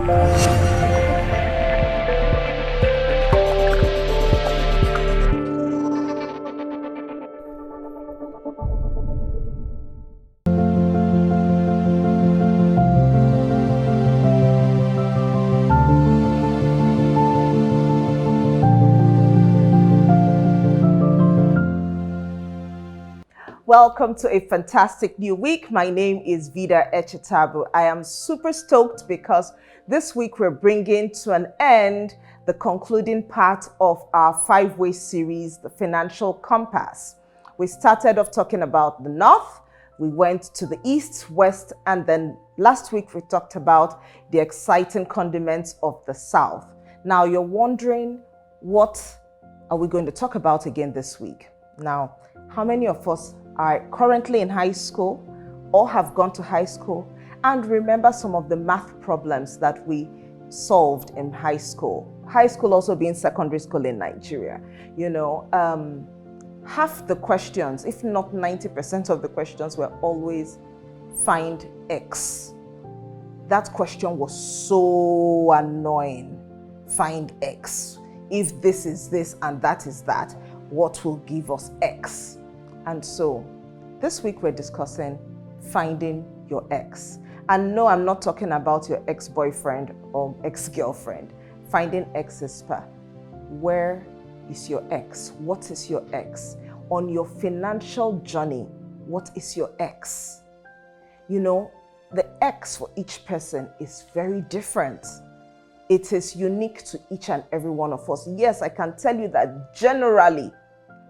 Welcome to a fantastic new week. My name is Vida Echetabu. I am super stoked because this week we're bringing to an end the concluding part of our 5-way series, The Financial Compass. We started off talking about the North, we went to the East, West, and then last week we talked about the exciting condiments of the South. Now you're wondering, what are we going to talk about again this week? Now, how many of us are currently in high school or have gone to high school and remember some of the math problems that we solved in high school? High school also being secondary school in Nigeria. You know, half the questions, if not 90% of the questions, were always find X. That question was so annoying. Find X. If this is this and that is that, what will give us X? And so this week we're discussing finding your ex. And no, I'm not talking about your ex-boyfriend or ex-girlfriend. Finding X is per. Where is your ex? What is your ex? On your financial journey, what is your ex? You know, the ex for each person is very different. It is unique to each and every one of us. Yes, I can tell you that generally,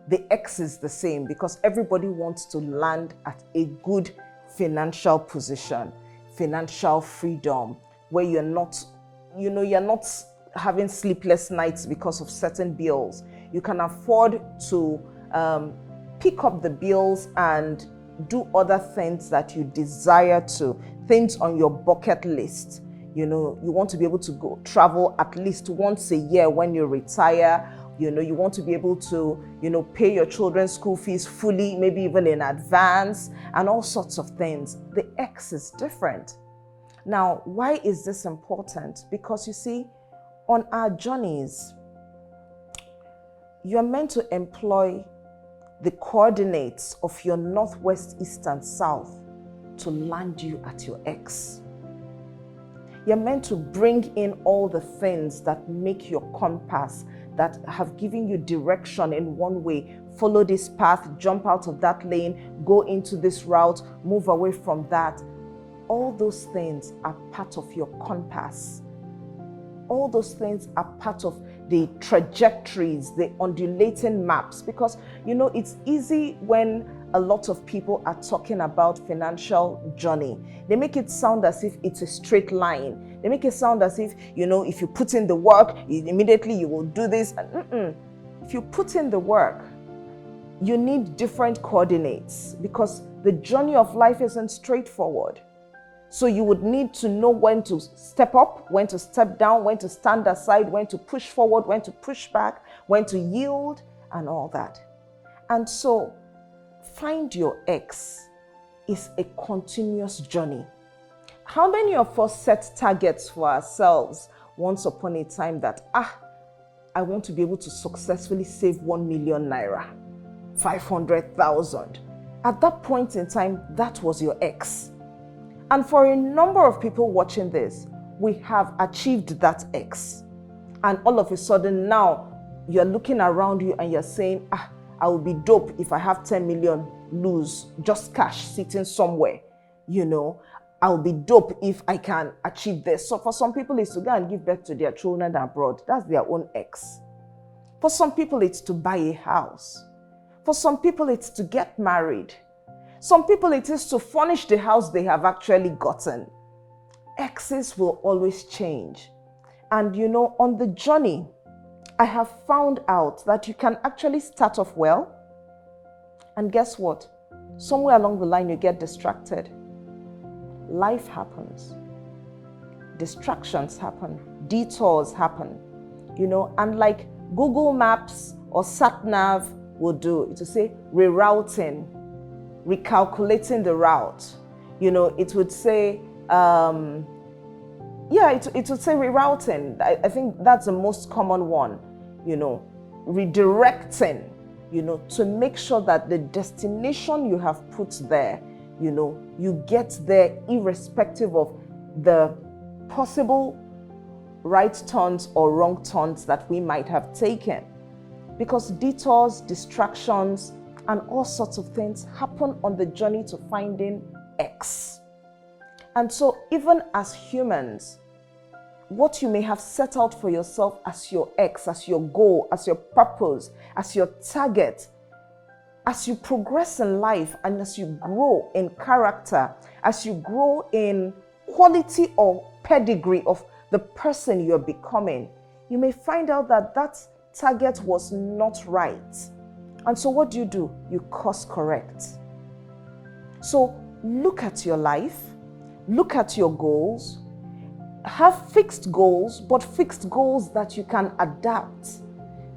the X is the same because everybody wants to land at a good financial position, financial freedom, where you're not having sleepless nights because of certain bills. You can afford to pick up the bills and do other things that you desire to, things on your bucket list. You know, you want to be able to go travel at least once a year when you retire. You know, you want to be able to, pay your children's school fees fully, maybe even in advance, and all sorts of things. The X is different. Now, why is this important? Because you see, on our journeys, you're meant to employ the coordinates of your northwest, east, and south to land you at your X. You're meant to bring in all the things that make your compass, that have given you direction in one way. Follow this path, jump out of that lane, go into this route, move away from that. All those things are part of your compass. All those things are part of the trajectories, the undulating maps, because it's easy when a lot of people are talking about financial journey. They make it sound as if it's a straight line. They make it sound as if, if you put in the work, immediately you will do this. If you put in the work, you need different coordinates because the journey of life isn't straightforward. So you would need to know when to step up, when to step down, when to stand aside, when to push forward, when to push back, when to yield, and all that. And so, find your X is a continuous journey. How many of us set targets for ourselves once upon a time that, I want to be able to successfully save 1 million naira, 500,000. At that point in time, that was your X. And for a number of people watching this, we have achieved that X. And all of a sudden now, you're looking around you and you're saying, I will be dope if I have 10 million loose, just cash sitting somewhere. I'll be dope if I can achieve this. So for some people, it's to go and give birth to their children abroad. That's their own X. For some people, it's to buy a house. For some people, it's to get married. Some people, it is to furnish the house they have actually gotten. X's will always change. And on the journey, I have found out that you can actually start off well. And guess what? Somewhere along the line, you get distracted. Life happens. Distractions happen. Detours happen. And like Google Maps or SatNav will do, it will say rerouting, recalculating the route. It would say, Yeah, it would say rerouting. I think that's the most common one, redirecting, to make sure that the destination you have put there, you get there irrespective of the possible right turns or wrong turns that we might have taken. Because detours, distractions, and all sorts of things happen on the journey to finding X. And so even as humans, what you may have set out for yourself as your X, as your goal, as your purpose, as your target, as you progress in life and as you grow in character, as you grow in quality or pedigree of the person you're becoming, you may find out that that target was not right. And so what do? You course correct. So look at your life, look at your goals, have fixed goals, but fixed goals that you can adapt,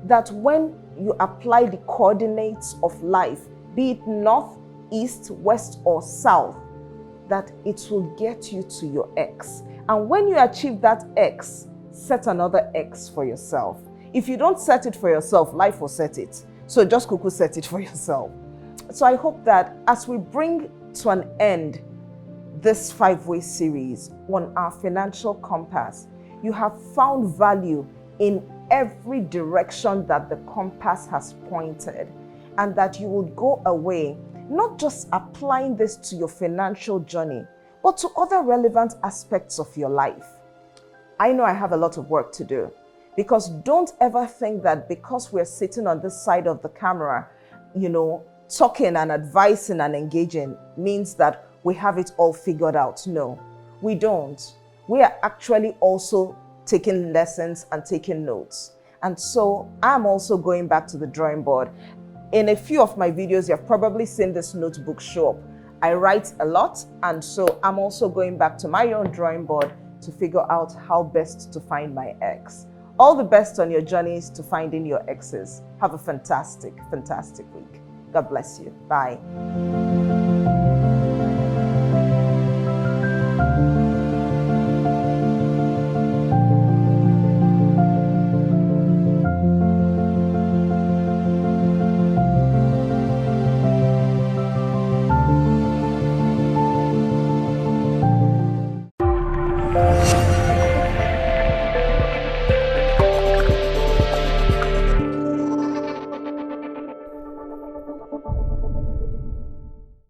that when you apply the coordinates of life, be it north, east, west, or south, that it will get you to your X. And when you achieve that X, set another X for yourself. If you don't set it for yourself, life will set it. So just kuku set it for yourself. So I hope that as we bring to an end this 5-way series on our financial compass, you have found value in every direction that the compass has pointed, and that you would go away not just applying this to your financial journey, but to other relevant aspects of your life. I know I have a lot of work to do, because don't ever think that because we're sitting on this side of the camera, talking and advising and engaging means that we have it all figured out. No, we don't. We are actually also taking lessons and taking notes. And so I'm also going back to the drawing board. In a few of my videos, you've probably seen this notebook show up. I write a lot, and so I'm also going back to my own drawing board to figure out how best to find my X. All the best on your journeys to finding your X's. Have a fantastic, fantastic week. God bless you. Bye.